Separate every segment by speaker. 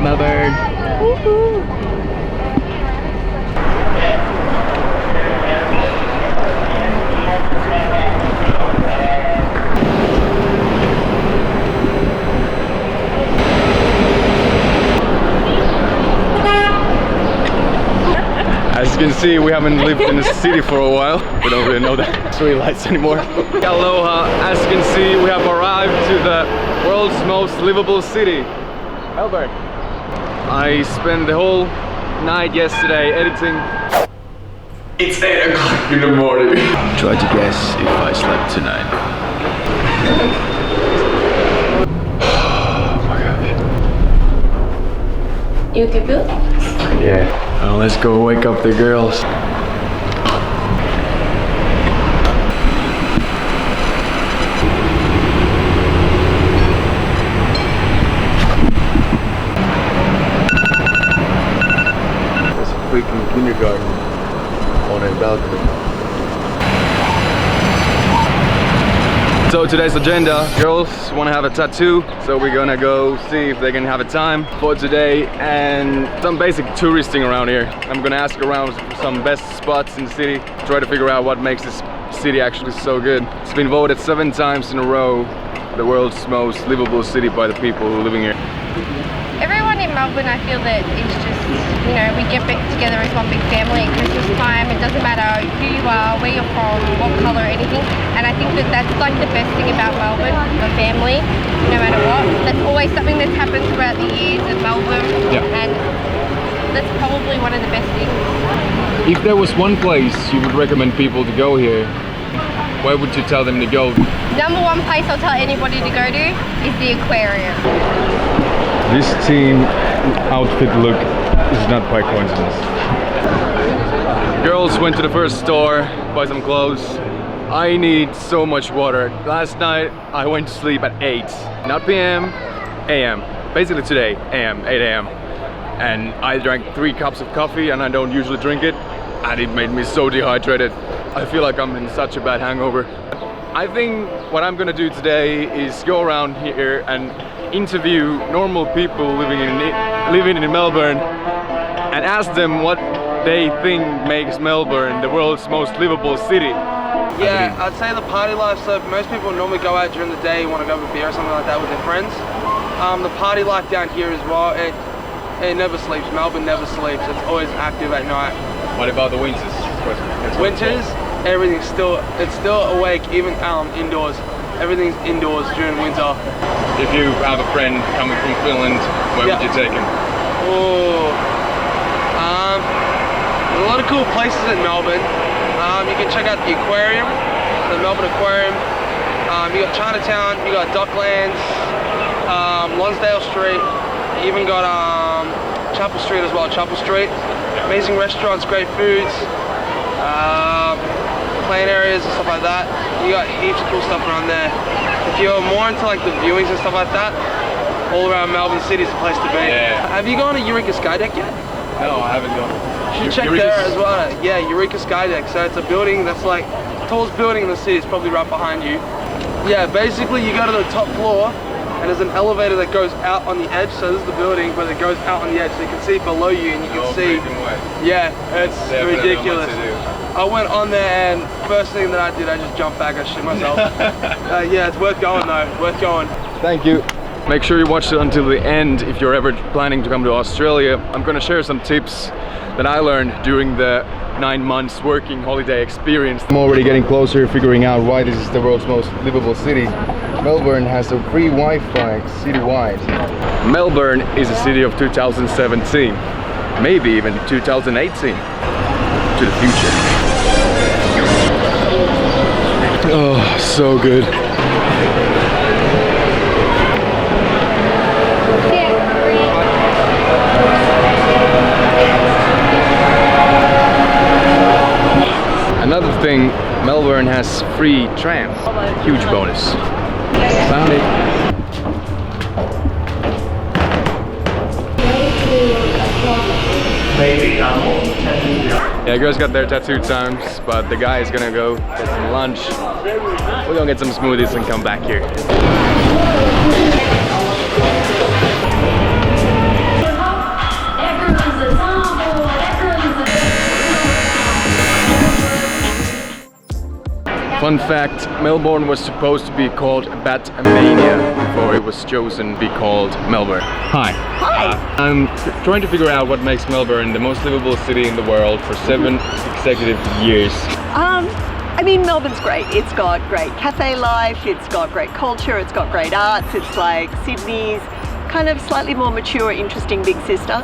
Speaker 1: Alright, Melbourne. As you can see, we haven't lived in the city for a while. We don't really know the street lights anymore. Aloha! As you can see, we have arrived to the world's most livable city, Melbourne. I spent the whole night yesterday editing. It's 8 o'clock in the morning.
Speaker 2: Try to guess if I slept tonight. Oh my god.
Speaker 3: You can feel?
Speaker 1: Yeah. Now let's go wake up the girls. There's a freaking kindergarten on a balcony. So today's agenda, girls want to have a tattoo, so we're gonna go see if they can have a time for today and some basic touristing around here. I'm gonna ask around some best spots in the city, try to figure out what makes this city actually so good. It's been voted 7 times in a row the world's most livable city by the people who are living here.
Speaker 3: Everyone in Melbourne, I feel that it's just, you know, we get back together as one big family at Christmas time. It doesn't matter who you are, where you're from, what colour, anything. And I think that that's like the best thing about Melbourne, the family, no matter what. That's always something that's happened throughout the years in Melbourne.
Speaker 1: Yeah.
Speaker 3: And that's probably one of the best things.
Speaker 1: If there was one place you would recommend people to go here, where would you tell them to go?
Speaker 3: Number one place I'll tell anybody to go to is the aquarium.
Speaker 1: This team outfit look is not by coincidence. Girls went to the first store, buy some clothes. I need so much water. Last night I went to sleep at 8, not PM, AM. Basically today, AM, 8 AM. And I drank 3 cups of coffee and I don't usually drink it. And it made me so dehydrated. I feel like I'm in such a bad hangover. I think what I'm gonna do today is go around here and interview normal people living in Melbourne and ask them what they think makes Melbourne the world's most livable city.
Speaker 4: Yeah, I'd say the party life. So most people normally go out during the day, want to go have a beer or something like that with their friends. The party life down here as well, it never sleeps. Melbourne never sleeps. It's always active at night.
Speaker 1: What about the winters?
Speaker 4: Winters, everything's still awake, even indoors. Everything's indoors during winter.
Speaker 1: If you have a friend coming from Finland, where would you take him?
Speaker 4: Oh, a lot of cool places in Melbourne. You can check out the aquarium, the Melbourne Aquarium. You got Chinatown, you got Docklands, Lonsdale Street. You even got Chapel Street as well. Chapel Street, amazing restaurants, great foods. Playing areas and stuff like that. You got heaps of cool stuff around there. If you're more into like the viewings and stuff like that, all around Melbourne City is the place to be.
Speaker 1: Yeah.
Speaker 4: Have you gone to Eureka Skydeck yet?
Speaker 1: No, I haven't gone.
Speaker 4: You should check there as well. Yeah, Eureka Skydeck. So it's a building that's like the tallest building in the city. It's probably right behind you. Yeah, basically you go to the top floor and there's an elevator that goes out on the edge. So this is the building, but it goes out on the edge, so you can see below you and you can see. Yeah, it's ridiculous. I went on there and first thing that I did, I just jumped back, I shit myself. Yeah, it's worth going though, worth going.
Speaker 1: Thank you. Make sure you watch it until the end if you're ever planning to come to Australia. I'm gonna share some tips that I learned during the 9 months working holiday experience. I'm already getting closer, figuring out why this is the world's most livable city. Melbourne has a free Wi-Fi citywide. Melbourne is a city of 2017, maybe even 2018. To the future. Oh, so good. Another thing, Melbourne has free tram. Huge bonus. Found it. Yeah, girls got their tattoo times, but the guy is gonna go get some lunch. We're gonna get some smoothies and come back here. Fun fact, Melbourne was supposed to be called Batmania before it was chosen to be called Melbourne. Hi.
Speaker 5: Hi.
Speaker 1: I'm trying to figure out what makes Melbourne the most livable city in the world for 7 consecutive years.
Speaker 5: I mean, Melbourne's great. It's got great cafe life, it's got great culture, it's got great arts. It's like Sydney's kind of slightly more mature, interesting big sister.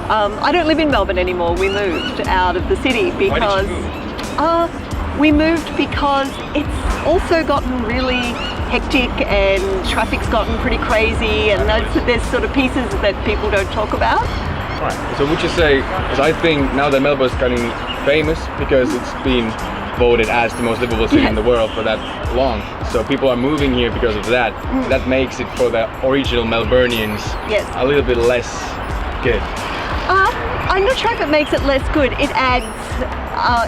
Speaker 5: I don't live in Melbourne anymore. We moved out of the city because we moved because it's also gotten really hectic and traffic's gotten pretty crazy, and there's sort of pieces that people don't talk about.
Speaker 1: Right. So would you say, because I think now that Melbourne's getting famous because it's been voted as the most livable city in the world for that long, so people are moving here because of that. That makes it for the original Melburnians a little bit less good.
Speaker 5: I'm not sure if it makes it less good. It adds,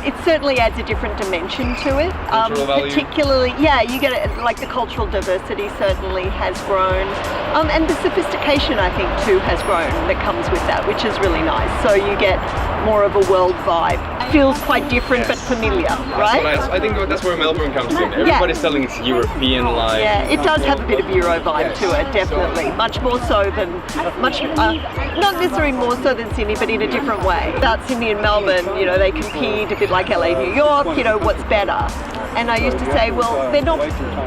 Speaker 5: it certainly adds a different dimension to it. Particularly, you get it, like the cultural diversity certainly has grown. And the sophistication, I think, too, has grown that comes with that, which is really nice. So you get more of a world vibe. Feels quite different but familiar, right?
Speaker 1: I think that's where Melbourne comes in. Everybody's selling its European life.
Speaker 5: Yeah, it does have a bit of Euro vibe to it, definitely. Much more so than, not necessarily more so than Sydney, but in a different way. About Sydney and Melbourne, you know, they compete a bit like LA, New York, you know, what's better? And I used to say, well, they're not,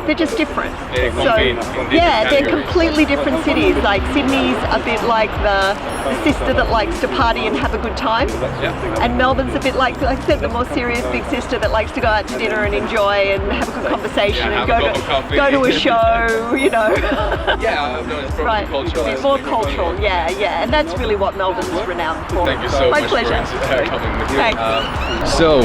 Speaker 5: they're just different. They're completely different cities. Like Sydney's a bit like the sister that likes to party and have a good time. And Melbourne's a bit like I said, the more serious big sister that likes to go out to dinner and enjoy and have a good conversation and go to a show, you know.
Speaker 1: It's probably cultural.
Speaker 5: It's more cultural, and that's really what Melbourne's renowned for.
Speaker 1: Thank you so much.
Speaker 5: My pleasure.
Speaker 1: For coming with you.
Speaker 5: Thanks.
Speaker 1: So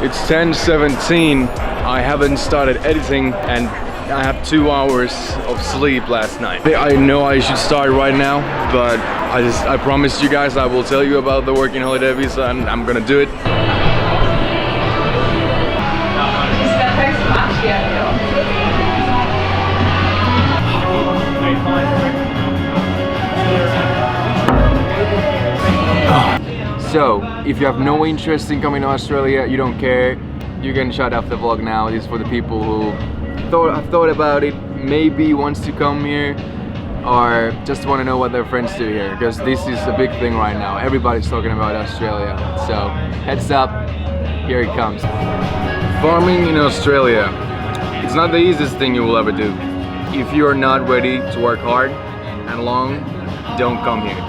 Speaker 1: it's 10:17. I haven't started editing and I have 2 hours of sleep last night. I know I should start right now, but I promised you guys I will tell you about the working holiday visa, and I'm gonna do it. So, if you have no interest in coming to Australia, you don't care, you can shut off the vlog now. This is for the people who have thought about it, maybe wants to come here, or just want to know what their friends do here, because this is a big thing right now. Everybody's talking about Australia. So, heads up, here it comes. Farming in Australia, it's not the easiest thing you will ever do. If you are not ready to work hard and long, don't come here.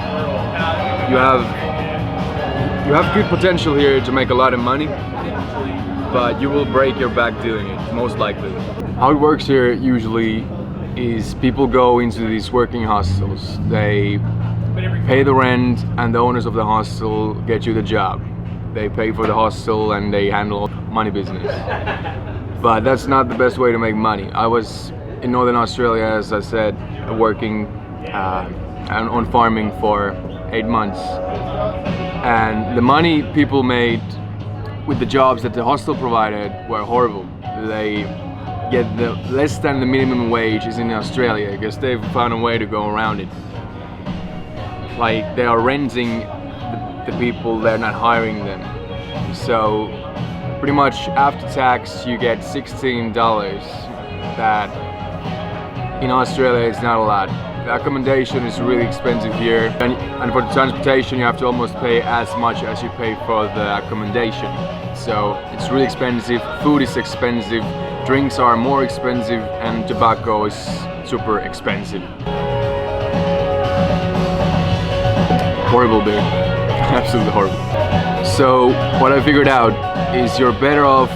Speaker 1: You have good potential here to make a lot of money, but you will break your back doing it, most likely. How it works here usually is people go into these working hostels. They pay the rent and the owners of the hostel get you the job. They pay for the hostel and they handle money business. But that's not the best way to make money. I was in Northern Australia, as I said, working on farming for 8 months. And the money people made with the jobs that the hostel provided were horrible. They get less than the minimum wage is in Australia because they've found a way to go around it. Like they are renting the people, they're not hiring them. So pretty much after tax you get $16. That in Australia is not a lot. The accommodation is really expensive here, and for the transportation you have to almost pay as much as you pay for the accommodation. So it's really expensive, food is expensive, drinks are more expensive, and tobacco is super expensive. Horrible beer, absolutely horrible. So what I figured out is you're better off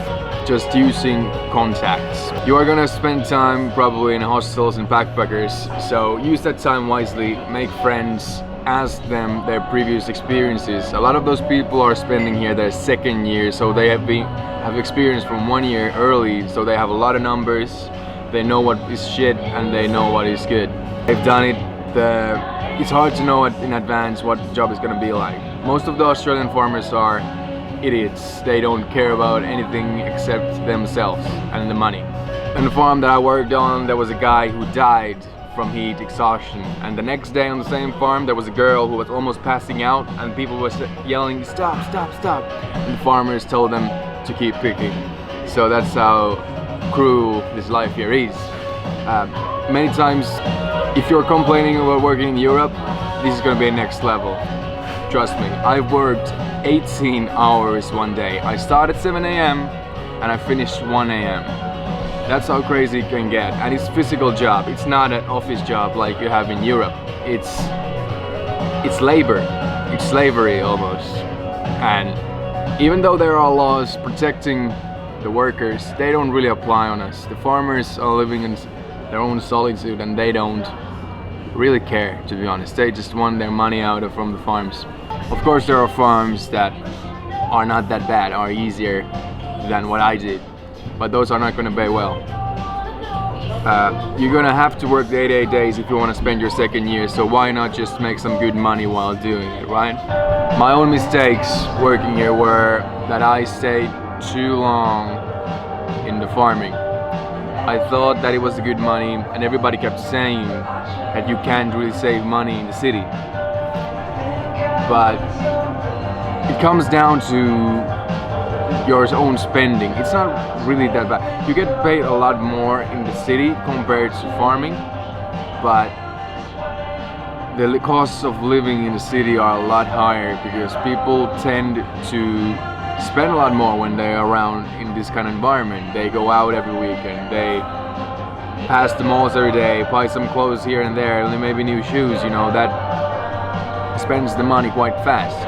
Speaker 1: just using contacts. You are gonna spend time probably in hostels and backpackers, so use that time wisely, make friends, ask them their previous experiences. A lot of those people are spending here their second year, so they have experience from 1 year early, so they have a lot of numbers, they know what is shit and they know what is good. They've done it. It's hard to know in advance what the job is gonna be like. Most of the Australian farmers are idiots. They don't care about anything except themselves and the money. On the farm that I worked on, there was a guy who died from heat exhaustion, and the next day on the same farm there was a girl who was almost passing out and people were yelling, "Stop, stop, stop," and the farmers told them to keep picking. So that's how cruel this life here is. Many times, if you're complaining about working in Europe, this is gonna be next level. Trust me, I've worked 18 hours one day. I started at 7 a.m. and I finished 1 a.m. That's how crazy it can get. And it's a physical job. It's not an office job like you have in Europe. It's labor. It's slavery almost. And even though there are laws protecting the workers, they don't really apply on us. The farmers are living in their own solitude and they don't really care, to be honest. They just want their money out from the farms. Of course there are farms that are not that bad, are easier than what I did, but those are not going to pay well. You're gonna have to work the 8 days if you want to spend your second year, so why not just make some good money while doing it, right? My own mistakes working here were that I stayed too long in the farming. I thought that it was good money and everybody kept saying that you can't really save money in the city. But it comes down to your own spending. It's not really that bad. You get paid a lot more in the city compared to farming, but the costs of living in the city are a lot higher because people tend to spend a lot more when they're around in this kind of environment. They go out every weekend, they pass the malls every day, buy some clothes here and there, and maybe new shoes, you know, that spends the money quite fast.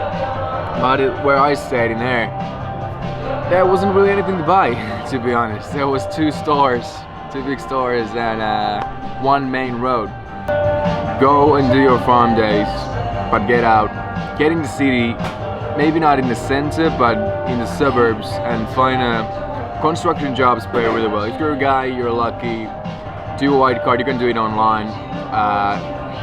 Speaker 1: But where I stayed in there wasn't really anything to buy, to be honest. There was two big stores and one main road. Go and do your farm days, but get out, get in the city, maybe not in the center, but in the suburbs, and find construction jobs pay really well. If you're a guy, you're lucky, do a white card, you can do it online.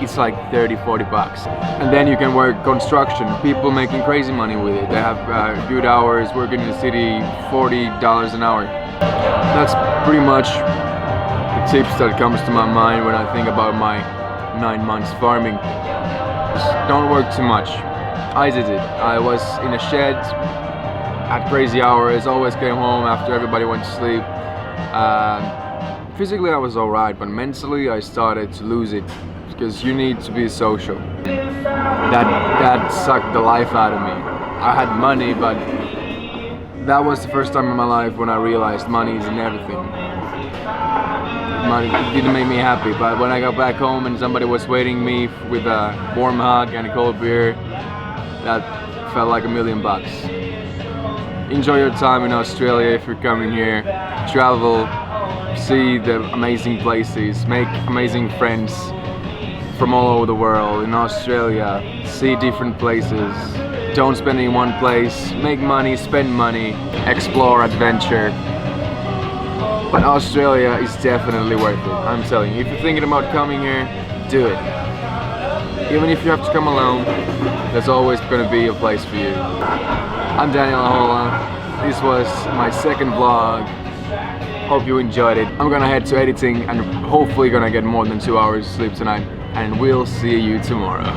Speaker 1: It's like 30-40 bucks. And then you can work construction. People making crazy money with it. They have good hours, working in the city, $40 an hour. That's pretty much the tips that comes to my mind when I think about my 9 months farming. Just don't work too much. I did it. I was in a shed at crazy hours, always came home after everybody went to sleep. Physically I was alright, but mentally I started to lose it. Because you need to be social. That sucked the life out of me. I had money, but that was the first time in my life when I realized money isn't everything. Money didn't make me happy, but when I got back home and somebody was waiting me with a warm hug and a cold beer, that felt like $1 million. Enjoy your time in Australia if you're coming here. Travel, see the amazing places, make amazing friends from all over the world. In Australia, see different places. Don't spend in one place. Make money, spend money, explore, adventure. But Australia is definitely worth it. I'm telling you, if you're thinking about coming here, do it. Even if you have to come alone, there's always going to be a place for you. I'm Daniel Ahola. This was my second vlog. Hope you enjoyed it. I'm gonna head to editing and hopefully gonna get more than 2 hours sleep tonight. And we'll see you tomorrow.